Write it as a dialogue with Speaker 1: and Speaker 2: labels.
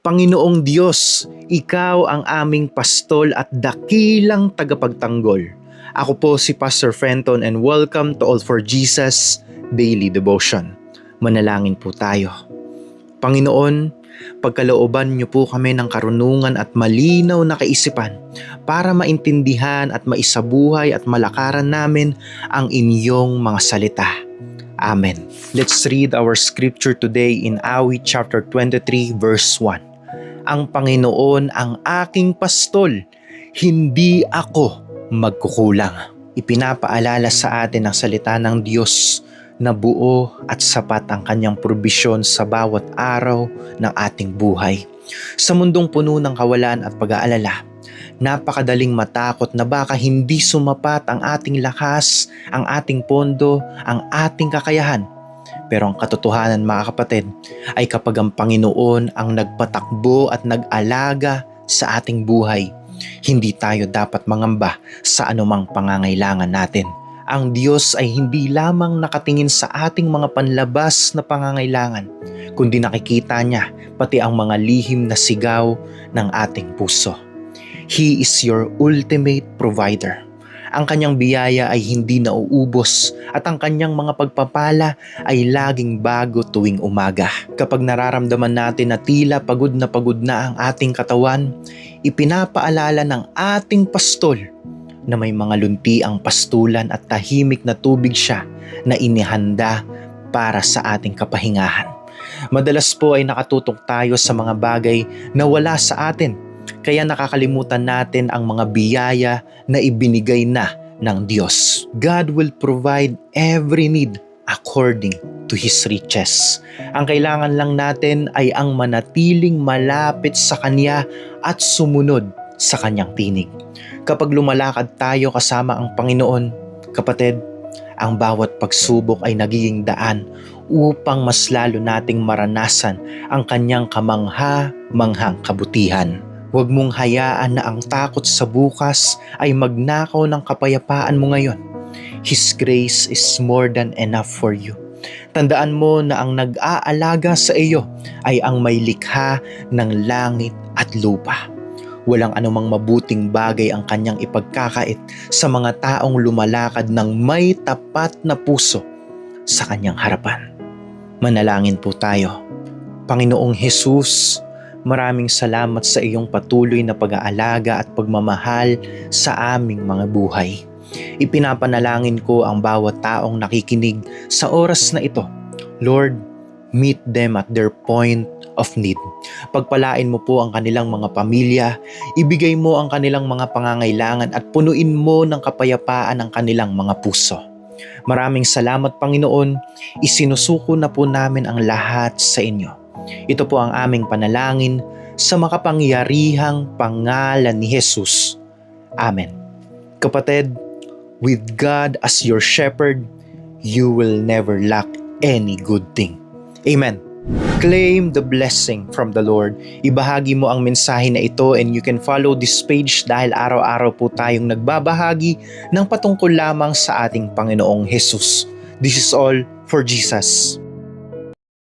Speaker 1: Panginoong Diyos, Ikaw ang aming pastol at dakilang tagapagtanggol. Ako po si Pastor Fenton and welcome to All for Jesus Daily Devotion. Manalangin po tayo. Panginoon, pagkalooban niyo po kami ng karunungan at malinaw na kaisipan para maintindihan at maisabuhay at malakaran namin ang inyong mga salita. Amen. Let's read our scripture today in Awit chapter 23 verse 1. Ang Panginoon ang aking pastol, hindi ako magkukulang. Ipinapaalala sa atin ang salita ng Diyos na buo at sapat ang kanyang probisyon sa bawat araw ng ating buhay. Sa mundong puno ng kawalan at pag-aalala, napakadaling matakot na baka hindi sumapat ang ating lakas, ang ating pondo, ang ating kakayahan. Pero ang katotohanan mga kapatid ay kapag ang Panginoon ang nagpatakbo at nag-alaga sa ating buhay, hindi tayo dapat mangamba sa anumang pangangailangan natin. Ang Diyos ay hindi lamang nakatingin sa ating mga panlabas na pangangailangan, kundi nakikita niya pati ang mga lihim na sigaw ng ating puso. He is your ultimate provider. Ang kanyang biyaya ay hindi nauubos at ang kanyang mga pagpapala ay laging bago tuwing umaga. Kapag nararamdaman natin na tila pagod na ang ating katawan, ipinapaalala ng ating pastol na may mga lunti ang pastulan at tahimik na tubig siya na inihanda para sa ating kapahingahan. Madalas po ay nakatutok tayo sa mga bagay na wala sa atin, kaya nakakalimutan natin ang mga biyaya na ibinigay na ng Diyos. God will provide every need according to His riches. Ang kailangan lang natin ay ang manatiling malapit sa Kanya at sumunod sa Kanyang tinig. Kapag lumalakad tayo kasama ang Panginoon, kapatid, ang bawat pagsubok ay nagiging daan upang mas lalo nating maranasan ang Kanyang kamangha-manghang kabutihan. Huwag mong hayaan na ang takot sa bukas ay magnakaw ng kapayapaan mo ngayon. His grace is more than enough for you. Tandaan mo na ang nag-aalaga sa iyo ay ang may likha ng langit at lupa. Walang anumang mabuting bagay ang kanyang ipagkakait sa mga taong lumalakad ng may tapat na puso sa kanyang harapan. Manalangin po tayo. Panginoong Jesus, maraming salamat sa iyong patuloy na pag-aalaga at pagmamahal sa aming mga buhay. Ipinapanalangin ko ang bawat taong nakikinig sa oras na ito. Lord, meet them at their point of need. Pagpalain mo po ang kanilang mga pamilya, ibigay mo ang kanilang mga pangangailangan at punuin mo ng kapayapaan ang kanilang mga puso. Maraming salamat Panginoon, isinusuko na po namin ang lahat sa inyo. Ito po ang aming panalangin sa makapangyarihang pangalan ni Jesus. Amen. Kapatid, with God as your shepherd, you will never lack any good thing. Amen. Claim the blessing from the Lord. Ibahagi mo ang mensahe na ito and you can follow this page dahil araw-araw po tayong nagbabahagi ng patungkol lamang sa ating Panginoong Jesus. This is All for Jesus.